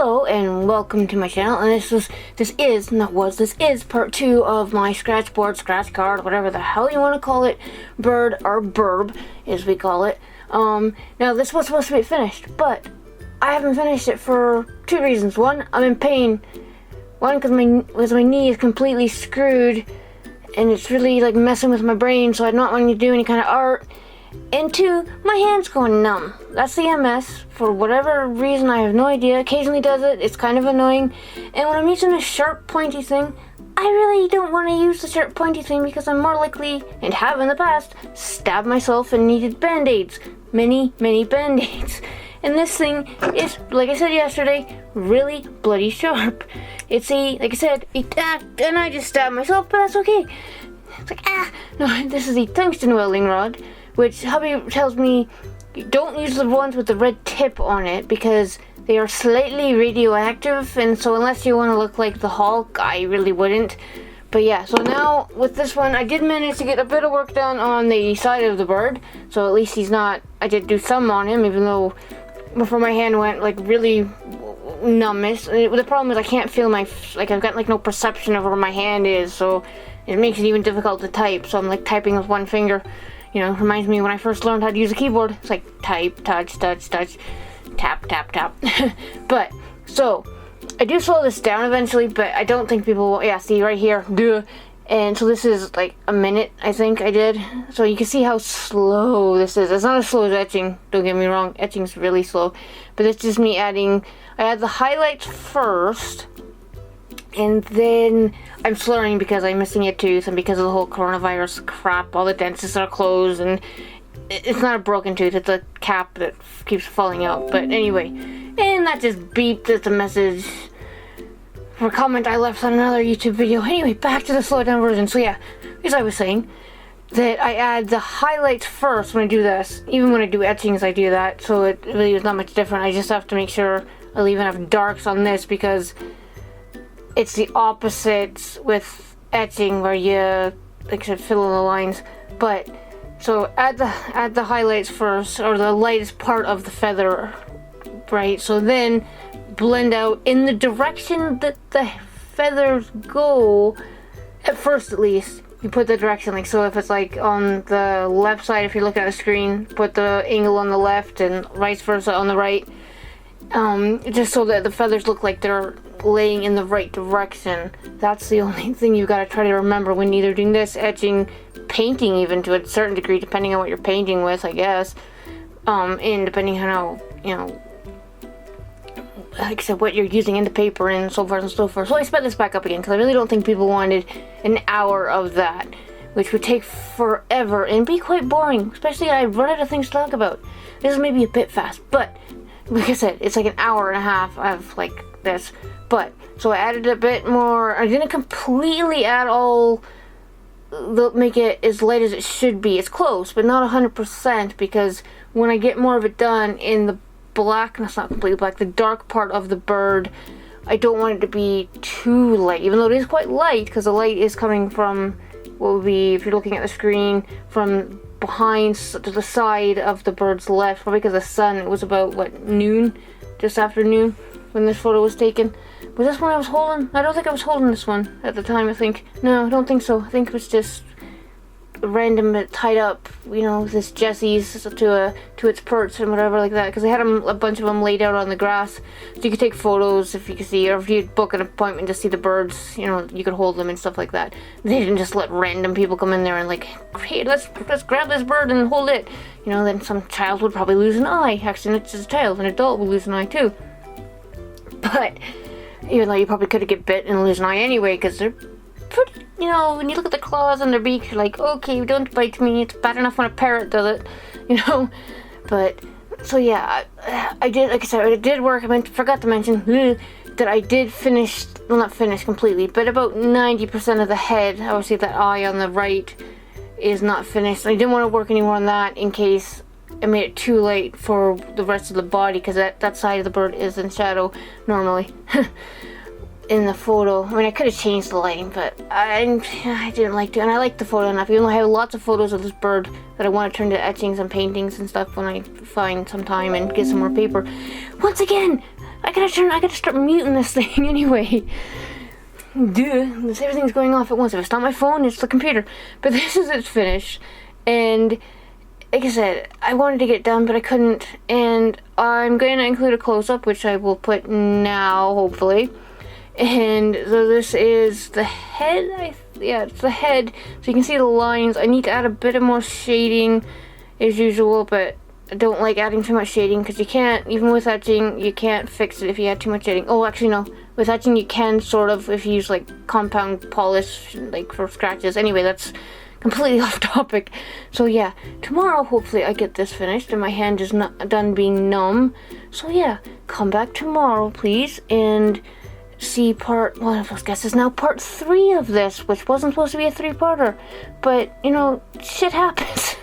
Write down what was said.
Hello and welcome to my channel, and this is part 2 of my Scratchboard, scratch card, whatever the hell you want to call it, bird or burb as we call it. Now this was supposed to be finished, but I haven't finished it for 2 reasons. One, I'm in pain. One, because my knee is completely screwed and it's really like messing with my brain, so I'm not wanting to do any kind of art. And 2, my hand's going numb. That's the MS. For whatever reason, I have no idea. Occasionally does it. It's kind of annoying. And when I'm using a sharp, pointy thing, I really don't want to use the sharp, pointy thing because I'm more likely, and have in the past, stabbed myself and needed band-aids. Many band-aids. And this thing is, like I said yesterday, really bloody sharp. It's and I just stabbed myself, but that's okay. It's like, no, this is the tungsten welding rod, which hubby tells me don't use the ones with the red tip on it because they are slightly radioactive, and so unless you want to look like the Hulk, I really wouldn't. But yeah, so now with this one, I did manage to get a bit of work done on the side of the bird, so at least he's not, I did do some on him, even though before my hand went like really numbness. The problem is I can't feel I've got like no perception of where my hand is, so it makes it even difficult to type, so I'm like typing with one finger. You know, reminds me when I first learned how to use a keyboard. It's like type, touch, tap, tap, tap. But, so, I do slow this down eventually, but I don't think people will, yeah, see right here, duh. And so this is like a minute, I think I did. So you can see how slow this is. It's not as slow as etching, don't get me wrong. Etching's really slow. But it's just me I add the highlights first. And then I'm slurring because I'm missing a tooth, and because of the whole coronavirus crap, all the dentists are closed, and it's not a broken tooth, it's a cap that keeps falling out. But anyway, and that just beeped as a message for a comment I left on another YouTube video. Anyway, back to the slowed down version. So yeah, as I was saying, that I add the highlights first when I do this. Even when I do etchings, I do that, so it really is not much different. I just have to make sure I leave enough darks on this because it's the opposite with etching where you, like I said, fill in the lines. But so add the highlights first, or the lightest part of the feather, right? So then blend out in the direction that the feathers go. At first, at least, you put the direction. Like, so if it's like on the left side, if you're looking at a screen, put the angle on the left, and vice versa on the right. Just so that the feathers look like they're laying in the right direction. That's the only thing you gotta try to remember when either doing this, etching, painting, even to a certain degree, depending on what you're painting with, I guess. And depending on how, you know, like I said, what you're using in the paper and so forth and so forth. So I sped this back up again because I really don't think people wanted an hour of that, which would take forever and be quite boring, especially I run out of things to talk about. This is maybe a bit fast, but like I said, it's like an hour and a half of like this. But so I added a bit more. I didn't completely add all, make it as light as it should be. It's close, but not 100%, because when I get more of it done in the black, that's not completely black, the dark part of the bird, I don't want it to be too light, even though it is quite light, because the light is coming from what would be, if you're looking at the screen, from behind to the side of the bird's left, probably because the sun, it was about, what, noon? Just after noon when this photo was taken. Was this one I was holding? I don't think I was holding this one at the time, I think. No, I don't think so. I think it was just random tied up, you know, this Jessie's to its perch and whatever like that, because they had a bunch of them laid out on the grass, so you could take photos if you could see, or if you book an appointment to see the birds, you know, you could hold them and stuff like that. They didn't just let random people come in there and like, great, let's grab this bird and hold it. You know, then some child would probably lose an eye. Actually, it's just a child, an adult would lose an eye too. But even though you probably could get bit and lose an eye anyway, because they're pretty, you know, when you look at the claws on their beak, you're like, okay, don't bite me. It's bad enough when a parrot does it, you know. But so yeah, I did, like I said, it did work. I forgot to mention that I did finish, well, not finish completely, but about 90% of the head. Obviously, that eye on the right is not finished. I didn't want to work anymore on that in case I made it too late for the rest of the body, because that side of the bird is in shadow normally. in the photo. I mean, I could have changed the lighting, but I didn't like to, and I like the photo enough, even though I have lots of photos of this bird that I want to turn to etchings and paintings and stuff when I find some time and get some more paper. Once again, I gotta start muting this thing anyway. Duh, everything's going off at once. If it's not my phone, it's the computer. But this is its finish, and like I said, I wanted to get done, but I couldn't, and I'm going to include a close-up, which I will put now, hopefully. And so this is the head, yeah, it's the head, so you can see the lines. I need to add a bit of more shading, as usual, but I don't like adding too much shading, because you can't, even with etching, you can't fix it if you add too much shading. Oh, actually, no, with etching you can, sort of, if you use, like, compound polish, like, for scratches. Anyway, that's completely off topic. So yeah, tomorrow hopefully I get this finished and my hand is not done being numb. So yeah, come back tomorrow please and see part, well, I guess it's now part 3 of this, which wasn't supposed to be a 3-parter, but you know, shit happens.